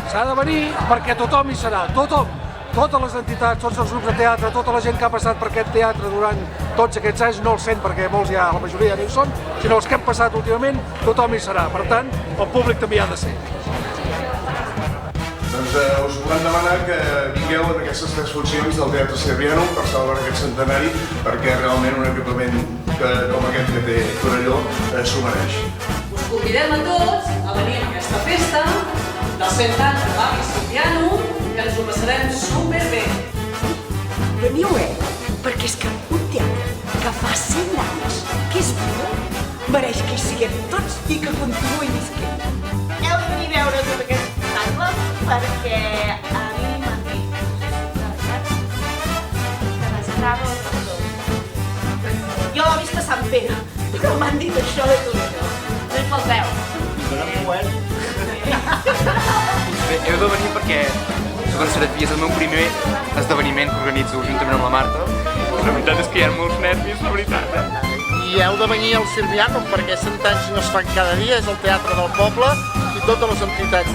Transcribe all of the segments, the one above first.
S'ha de venir perquè tothom hi serà, tothom. Totes les entitats, tots els grups de teatre, tota la gent que ha passat per aquest teatre durant tots aquests anys, no els 100 perquè molts ja, la majoria ja no hi són, sinó els que hem passat últimament, tothom hi serà. Per tant, el públic també hi ha de ser. Doncs us volem demanar que vingueu en aquestes 3 funcions del Teatre Serviano per celebrar aquest centenari, perquè realment un equipament com aquest que té Torelló s'ho mereix. Us convidem a tots a venir a aquesta festa dels 100 anys de l'Avi Serviano, que ens ho passarem superbé. Veniu, perquè és que un teatre que fa 100 anys, que és viu, mereix que hi siguem tots i que continuï visquent. Heu de venir a veure tot aquest espectacle perquè a mi m'han dit que n'estava el rector. Jo l'he vist a Sant Pere, però m'han dit això de tot això. No hi falteu. Heu de venir perquè Soc en Serafí, és el meu primer esdeveniment que organitzo juntament amb la Marta. La veritat és que hi ha molts nervis, la veritat. I heu de venir al Serviano perquè 100 anys no es fan cada dia, és el teatre del poble i totes les entitats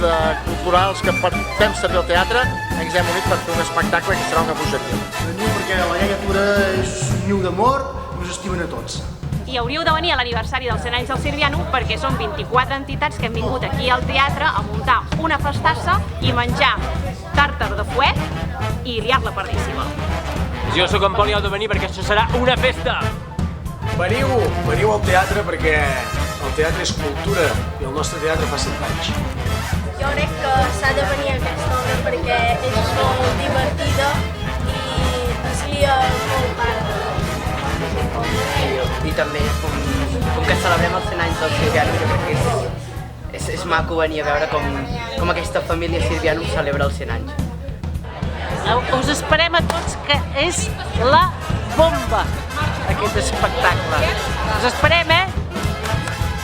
culturals que fem servir el teatre ens hem unit per fer un espectacle que serà una bogeria. Veniu perquè la llegatura és un niu d'amor i us estimen a tots. I hauríeu de venir a l'aniversari dels 100 anys del Serviano perquè són 24 entitats que hem vingut aquí al teatre a muntar una festassa i menjar tàrtar de fuet i liar-la pardíssima. Jo sóc en Pol i heu de venir perquè això serà una festa! Veniu al teatre perquè el teatre és cultura i el nostre teatre fa 100 anys. Jo crec que s'ha de venir a aquesta obra perquè és molt divertida i es lia molt part. I també, com que celebrem els 100 anys del Serviano, jo crec que és maco venir a veure com aquesta família Serviano celebra els 100 anys. Us esperem a tots, que és la bomba, aquest espectacle. Us esperem,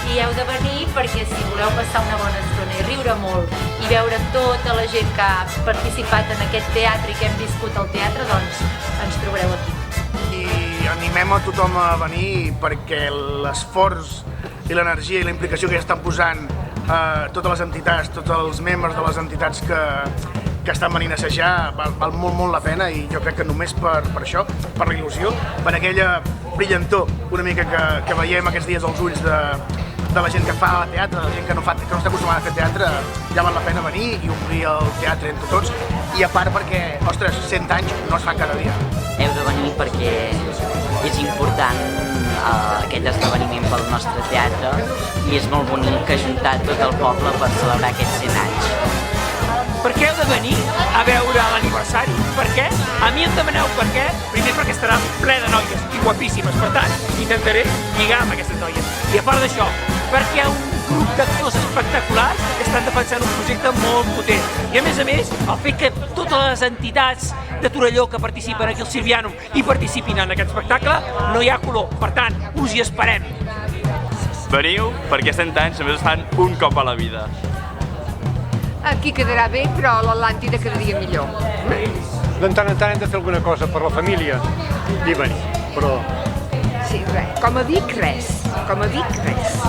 I heu de venir perquè si voleu passar una bona estona i riure molt i veure tota la gent que ha participat en aquest teatre i que hem viscut al teatre, doncs ens trobareu aquí. I animem a tothom a venir perquè l'esforç i l'energia i la implicació que ja estan posant totes les entitats, tots els membres de les entitats que estan venint a assajar val molt la pena i jo crec que només per això, per la il·lusió, per aquella brillantor una mica que veiem aquests dies als ulls de la gent que fa teatre, de la gent que no està acostumada a fer teatre, ja val la pena venir i omplir el teatre entre tots i a part perquè, ostres, 100 anys no es fan cada dia. Heu de venir perquè és important aquest esdeveniment pel nostre teatre i és molt bonic que ajuntar tot el poble per celebrar aquests 100 anys. Per què heu de venir a veure l'aniversari? Per què? A mi em demaneu per què? Primer perquè estarà ple de noies i guapíssimes, per tant, intentaré lligar amb aquestes noies. I a part d'això, perquè hi ha un grup d'actors espectaculars que estan defensant un projecte molt potent. I a més, el fet que totes les entitats de Torelló que participen aquí al Serviano i participin en aquest espectacle, no hi ha color. Per tant, us hi esperem. Veniu perquè 100 anys només es fan un cop a la vida. Aquí quedarà bé, però a l'Atlàntida quedaria millor. De tant en tant hem de fer alguna cosa per la família i venir, però... Sí, res. Com a Vic, res. Com a Vic, res.